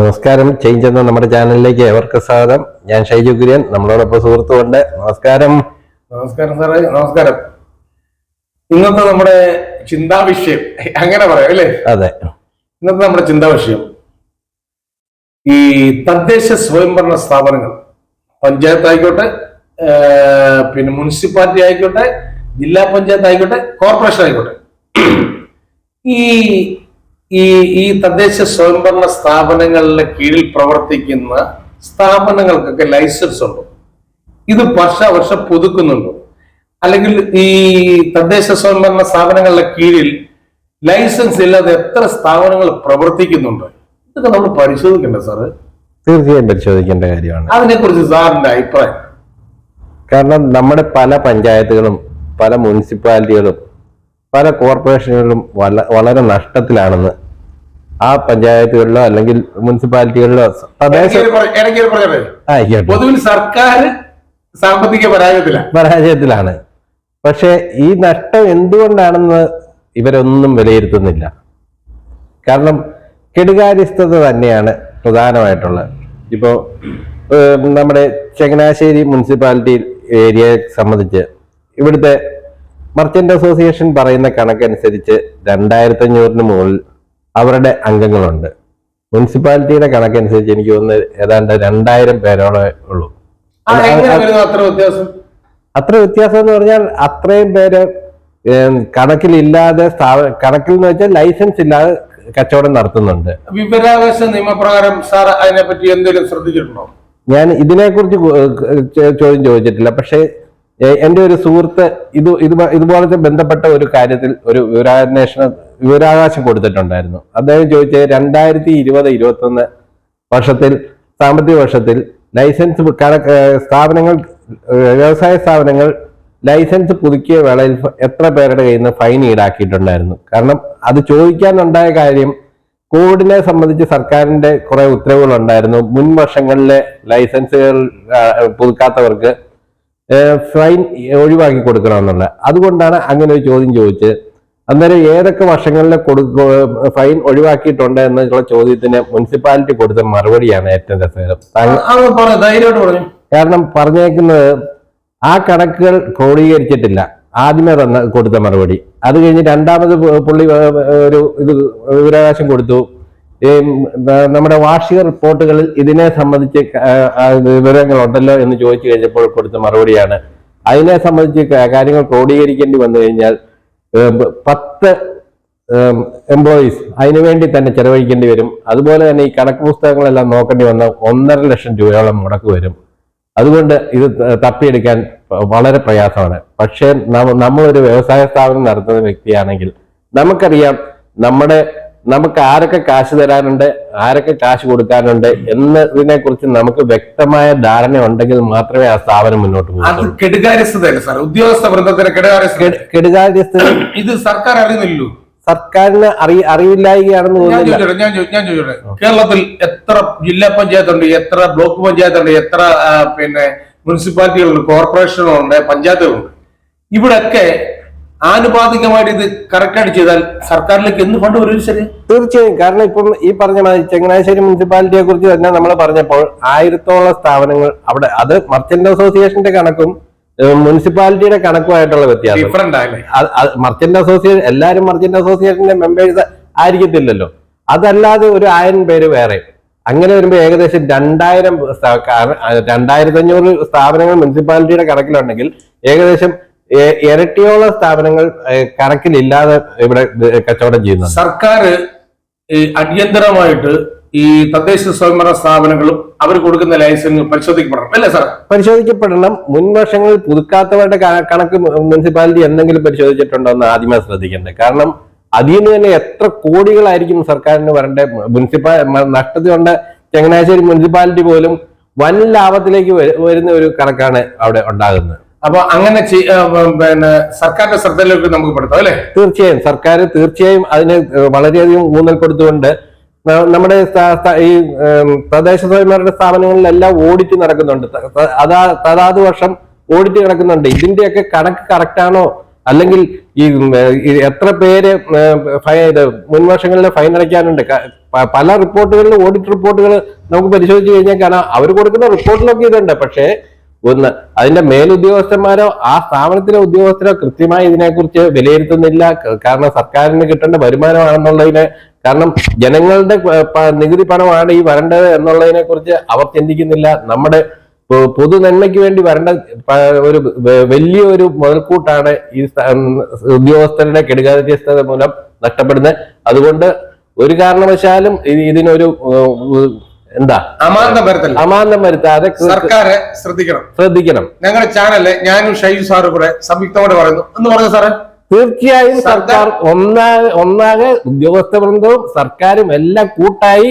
നമസ്കാരം. ചേഞ്ച് എന്ന നമ്മുടെ ചാനലിലേക്ക് ഏവർക്ക് സ്വാഗതം. ഞാൻ ഷൈജു കുര്യൻ, നമ്മളോടൊപ്പം സുഹൃത്തുമുണ്ട്. നമസ്കാരം. നമസ്കാരം സാറേ. നമസ്കാരം. ഇന്നത്തെ നമ്മുടെ ചിന്താ വിഷയം അങ്ങനെ പറയാം അല്ലേ? അതെ, ഇന്നത്തെ നമ്മുടെ ചിന്താ വിഷയം ഈ തദ്ദേശ സ്വയംഭരണ സ്ഥാപനങ്ങൾ, പഞ്ചായത്ത് ആയിക്കോട്ടെ, പിന്നെ മുനിസിപ്പാലിറ്റി ആയിക്കോട്ടെ, ജില്ലാ പഞ്ചായത്ത് ആയിക്കോട്ടെ, കോർപ്പറേഷൻ ആയിക്കോട്ടെ, ഈ ഈ ഈ തദ്ദേശ സ്വയംഭരണ സ്ഥാപനങ്ങളുടെ കീഴിൽ പ്രവർത്തിക്കുന്ന സ്ഥാപനങ്ങൾക്കൊക്കെ ലൈസൻസ് ഉണ്ടോ? ഇത് വർഷം പുതുക്കുന്നുണ്ടോ? അല്ലെങ്കിൽ ഈ തദ്ദേശ സ്വയംഭരണ സ്ഥാപനങ്ങളുടെ കീഴിൽ ലൈസൻസ് ഇല്ലാതെ എത്ര സ്ഥാപനങ്ങൾ പ്രവർത്തിക്കുന്നുണ്ട്? ഇതൊക്കെ നമ്മൾ പരിശോധിക്കണ്ടേ സാറ്? തീർച്ചയായും പരിശോധിക്കേണ്ട കാര്യമാണ്. അതിനെക്കുറിച്ച് സാറിന്റെ അഭിപ്രായം? കാരണം നമ്മുടെ പല പഞ്ചായത്തുകളും, പല മുനിസിപ്പാലിറ്റികളും, പല കോർപ്പറേഷനുകളും വളരെ നഷ്ടത്തിലാണെന്ന്. ആ പഞ്ചായത്തുകളിലോ അല്ലെങ്കിൽ മുനിസിപ്പാലിറ്റികളിലോ പൊതുവിൽ സർക്കാർ സാമ്പത്തിക പരാജയത്തിലാണ്. പക്ഷെ ഈ നഷ്ടം എന്തുകൊണ്ടാണെന്ന് ഇവരൊന്നും വിലയിരുത്തുന്നില്ല. കാരണം കെടുകാര്യസ്ഥത തന്നെയാണ് പ്രധാനമായിട്ടുള്ളത്. ഇപ്പോൾ നമ്മുടെ ചങ്ങനാശ്ശേരി മുനിസിപ്പാലിറ്റി ഏരിയയെ സംബന്ധിച്ച് ഇവിടുത്തെ മർച്ചന്റ് അസോസിയേഷൻ പറയുന്ന കണക്കനുസരിച്ച് 2500 മുകളിൽ അവരുടെ അംഗങ്ങളുണ്ട്. മുനിസിപ്പാലിറ്റിയുടെ കണക്കനുസരിച്ച് എനിക്ക് തോന്നുന്നത് ഏതാണ്ട് 2000 പേരോടെ ഉള്ളൂ. അത്ര വ്യത്യാസം എന്ന് പറഞ്ഞാൽ അത്രയും പേര് കണക്കിലില്ലാതെ, കണക്കിൽ എന്ന് വെച്ചാൽ ലൈസൻസ് ഇല്ലാതെ കച്ചവടം നടത്തുന്നുണ്ട്. വിവരാവകാശ നിയമപ്രകാരം സാർ അതിനെപ്പറ്റി എന്തെങ്കിലും ശ്രദ്ധിച്ചിട്ടുണ്ടോ? ഞാൻ ഇതിനെക്കുറിച്ച് ചോദ്യം ചോദിച്ചിട്ടില്ല. പക്ഷേ എന്റെ ഒരു സുഹൃത്ത് ഇതുപോലത്തെ ബന്ധപ്പെട്ട ഒരു കാര്യത്തിൽ ഒരു വിവരാവകാശം കൊടുത്തിട്ടുണ്ടായിരുന്നു. അദ്ദേഹം ചോദിച്ചത് 2020-21 വർഷത്തിൽ, സാമ്പത്തിക വർഷത്തിൽ ലൈസൻസ് സ്ഥാപനങ്ങൾ, വ്യവസായ സ്ഥാപനങ്ങൾ ലൈസൻസ് പുതുക്കിയ വേളയിൽ എത്ര പേരുടെ കയ്യിൽ നിന്ന് ഫൈൻ ഈടാക്കിയിട്ടുണ്ടായിരുന്നു. കാരണം അത് ചോദിക്കാനുണ്ടായ കാര്യം, കോവിഡിനെ സംബന്ധിച്ച് സർക്കാരിന്റെ കുറെ ഉത്തരവുകൾ ഉണ്ടായിരുന്നു. മുൻ വർഷങ്ങളിലെ ലൈസൻസുകൾ പുതുക്കാത്തവർക്ക് ഫൈൻ ഒഴിവാക്കി കൊടുക്കണമെന്നുള്ള. അതുകൊണ്ടാണ് അങ്ങനെ ഒരു ചോദ്യം ചോദിച്ച്. അന്നേരം ഏതൊക്കെ വർഷങ്ങളിലെ ഫൈൻ ഒഴിവാക്കിയിട്ടുണ്ട് എന്നുള്ള ചോദ്യത്തിന് മുനിസിപ്പാലിറ്റി കൊടുത്ത മറുപടിയാണ് ഏറ്റവും രസകരം. കാരണം പറഞ്ഞേക്കുന്നത് ആ കണക്കുകൾ ക്രോഡീകരിച്ചിട്ടില്ല. ആദ്യമേ കൊടുത്ത മറുപടി. അത് കഴിഞ്ഞ് രണ്ടാമത് പുള്ളി ഒരു വിവരാവകാശം കൊടുത്തു. നമ്മുടെ വാർഷിക റിപ്പോർട്ടുകളിൽ ഇതിനെ സംബന്ധിച്ച് വിവരങ്ങളുണ്ടല്ലോ എന്ന് ചോദിച്ചു കഴിഞ്ഞപ്പോൾ കൊടുത്ത മറുപടിയാണ്, അതിനെ സംബന്ധിച്ച് കാര്യങ്ങൾ ക്രോഡീകരിക്കേണ്ടി വന്നു കഴിഞ്ഞാൽ 10 എംപ്ലോയീസ് അതിനുവേണ്ടി തന്നെ ചെലവഴിക്കേണ്ടി വരും. അതുപോലെ തന്നെ ഈ കണക്ക് പുസ്തകങ്ങളെല്ലാം നോക്കേണ്ടി വന്ന 1.5 ലക്ഷം രൂപയോളം മുടക്ക് വരും. അതുകൊണ്ട് ഇത് തപ്പിയെടുക്കാൻ വളരെ പ്രയാസമാണ്. പക്ഷേ നമ്മളൊരു വ്യവസായ സ്ഥാപനം നടത്തുന്ന വ്യക്തിയാണെങ്കിൽ നമുക്കറിയാം നമുക്ക് ആരൊക്കെ കാശ് തരാനുണ്ട്, ആരൊക്കെ കാശ് കൊടുക്കാനുണ്ട് എന്നതിനെ കുറിച്ച് നമുക്ക് വ്യക്തമായ ധാരണ ഉണ്ടെങ്കിൽ മാത്രമേ ആ സ്ഥാപനം മുന്നോട്ട് പോകും. കെടുകാര്യസ്ഥത ഇത് സർക്കാർ അറിയുന്നില്ലല്ലോ. സർക്കാരിന് അറിവില്ലായികയാണെന്ന് തോന്നുന്നില്ല. ഞാൻ ചോദിച്ചോട്ടെ, കേരളത്തിൽ എത്ര ജില്ലാ പഞ്ചായത്ത് ഉണ്ട്, എത്ര ബ്ലോക്ക് പഞ്ചായത്ത് ഉണ്ട്, എത്ര പിന്നെ മുനിസിപ്പാലിറ്റികളുണ്ട്, കോർപ്പറേഷനുകളുണ്ട്, പഞ്ചായത്തുകളുണ്ട്? ഇവിടൊക്കെ ആനുപാതികമായിട്ട് ഇത് കറക്റ്റായിട്ട് ചെയ്താൽ സർക്കാരിലേക്ക് എന്ത് ഫണ്ട് വരും? ശരി, തീർച്ചയായും. കാരണം ഇപ്പം ഈ പറഞ്ഞ ചങ്ങനാശ്ശേരി മുനിസിപ്പാലിറ്റിയെ കുറിച്ച് തന്നെ നമ്മൾ പറഞ്ഞപ്പോൾ 1000-ഓളം സ്ഥാപനങ്ങൾ അവിടെ, അത് മർച്ചന്റ് അസോസിയേഷന്റെ കണക്കും മുനിസിപ്പാലിറ്റിയുടെ കണക്കുമായിട്ടുള്ള വ്യത്യാസം. മർച്ചന്റ് അസോസിയേഷൻ, എല്ലാവരും മർച്ചന്റ് അസോസിയേഷന്റെ മെമ്പേഴ്സ് ആയിരിക്കത്തില്ലല്ലോ. അതല്ലാതെ ഒരു 1000 പേര് വേറെ. അങ്ങനെ വരുമ്പോൾ ഏകദേശം 2500 സ്ഥാപനങ്ങൾ മുനിസിപ്പാലിറ്റിയുടെ കണക്കിലുണ്ടെങ്കിൽ ഏകദേശം ഇരട്ടിയോളം സ്ഥാപനങ്ങൾ കണക്കിലില്ലാതെ ഇവിടെ കച്ചവടം ചെയ്യുന്നു. സർക്കാർ അടിയന്തരമായിട്ട് ഈ തദ്ദേശ സ്വയംഭരണ സ്ഥാപനങ്ങളും അവർ കൊടുക്കുന്ന ലൈസൻസ് പരിശോധിക്കപ്പെടണം അല്ലേ സാർ? പരിശോധിക്കപ്പെടണം. മുൻ വർഷങ്ങളിൽ പുതുക്കാത്തവരുടെ കണക്ക് മുനിസിപ്പാലിറ്റി എന്തെങ്കിലും പരിശോധിച്ചിട്ടുണ്ടോ എന്ന് ആദ്യമേ ശ്രദ്ധിക്കേണ്ടത്. കാരണം അതിൽ നിന്ന് തന്നെ എത്ര കോടികളായിരിക്കും സർക്കാരിന് വരേണ്ട. നഷ്ടത്തിലുണ്ട് ചങ്ങനാശ്ശേരി മുനിസിപ്പാലിറ്റി പോലും വൻ ലാഭത്തിലേക്ക് വരുന്ന ഒരു കണക്കാണ് അവിടെ ഉണ്ടാകുന്നത്. അപ്പൊ അങ്ങനെ പിന്നെ സർക്കാരിന്റെ ശ്രദ്ധയിലേക്ക് നമുക്ക് പെടുത്താം അല്ലെ? തീർച്ചയായും. സർക്കാർ തീർച്ചയായും അതിന് വളരെയധികം ഊന്നൽ കൊടുത്തുകൊണ്ട് നമ്മുടെ ഈ തദ്ദേശ സ്വയംഭരണ സ്ഥാപനങ്ങളിലെല്ലാം ഓഡിറ്റ് നടക്കുന്നുണ്ട്. തതാത് വർഷം ഓഡിറ്റ് നടക്കുന്നുണ്ട്. ഇതിന്റെയൊക്കെ കണക്ക് കറക്റ്റാണോ, അല്ലെങ്കിൽ ഈ എത്ര പേര് ഇത് മുൻ വർഷങ്ങളിലെ ഫൈൻ അടയ്ക്കാനുണ്ട്. പല റിപ്പോർട്ടുകളിൽ ഓഡിറ്റ് റിപ്പോർട്ടുകൾ നമുക്ക് പരിശോധിച്ച് കഴിഞ്ഞാൽ കാണാം അവർ കൊടുക്കുന്ന റിപ്പോർട്ടിലൊക്കെ ഇതുണ്ട്. പക്ഷേ അതിന്റെ മേലുദ്യോഗസ്ഥന്മാരോ ആ സ്ഥാപനത്തിലെ ഉദ്യോഗസ്ഥരോ കൃത്യമായി ഇതിനെക്കുറിച്ച് വിലയിരുത്തുന്നില്ല. കാരണം സർക്കാരിന് കിട്ടേണ്ട വരുമാനമാണെന്നുള്ളതിന്, കാരണം ജനങ്ങളുടെ നികുതി പണമാണ് ഈ വരേണ്ടത് എന്നുള്ളതിനെ കുറിച്ച് അവർ ചിന്തിക്കുന്നില്ല. നമ്മുടെ പൊതു നന്മയ്ക്ക് വേണ്ടി വരേണ്ട ഒരു വലിയൊരു മുതൽക്കൂട്ടാണ് ഈ ഉദ്യോഗസ്ഥരുടെ കെടുകാര്യസ്ഥത മൂലം നഷ്ടപ്പെടുന്നത്. അതുകൊണ്ട് ഒരു കാരണവശാലും ഇതിനൊരു അമാന്തം വരുത്താതെ സർക്കാർ ശ്രദ്ധിക്കണം. ഞങ്ങളുടെ ചാനല് ഞാനും ഷൈജു സാറും കൂടെ സംയുക്തമായിട്ട് പറയുന്നു എന്ന് പറഞ്ഞു സാറേ. തീർച്ചയായും സർക്കാർ ഒന്നാകെ ഉദ്യോഗസ്ഥ വൃന്ദവും സർക്കാരും എല്ലാം കൂട്ടായി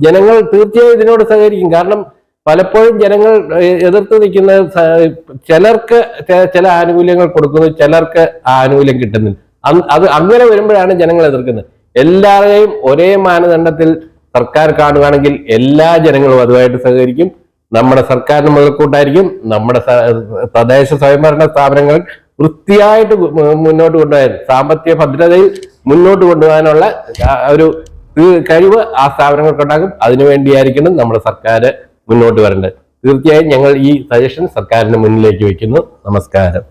ജനങ്ങൾ തീർച്ചയായും ഇതിനോട് സഹകരിക്കും. കാരണം പലപ്പോഴും ജനങ്ങൾ എതിർത്ത് നിൽക്കുന്നത് ചിലർക്ക് ചില ആനുകൂല്യങ്ങൾ കൊടുക്കുന്നു, ചിലർക്ക് ആ ആനുകൂല്യം കിട്ടുന്നില്ല. അത് അങ്ങനെ വരുമ്പോഴാണ് ജനങ്ങൾ എതിർക്കുന്നത്. എല്ലാവരെയും ഒരേ മാനദണ്ഡത്തിൽ സർക്കാർ കാണുകയാണെങ്കിൽ എല്ലാ ജനങ്ങളും അതുമായിട്ട് സഹകരിക്കും. നമ്മുടെ സർക്കാരിന് മുതൽക്കൂട്ടായിരിക്കും. നമ്മുടെ തദ്ദേശ സ്വയംഭരണ സ്ഥാപനങ്ങൾ വൃത്തിയായിട്ട് മുന്നോട്ട് കൊണ്ടുപോകാൻ, സാമ്പത്തിക ഭദ്രതയിൽ മുന്നോട്ട് കൊണ്ടുപോകാനുള്ള ഒരു കഴിവ് ആ സ്ഥാപനങ്ങൾക്കുണ്ടാകും. അതിനുവേണ്ടിയായിരിക്കണം നമ്മുടെ സർക്കാർ മുന്നോട്ട് വരേണ്ടത്. തീർച്ചയായും ഞങ്ങൾ ഈ സജഷൻ സർക്കാരിന് മുന്നിലേക്ക് വെക്കുന്നു. നമസ്കാരം.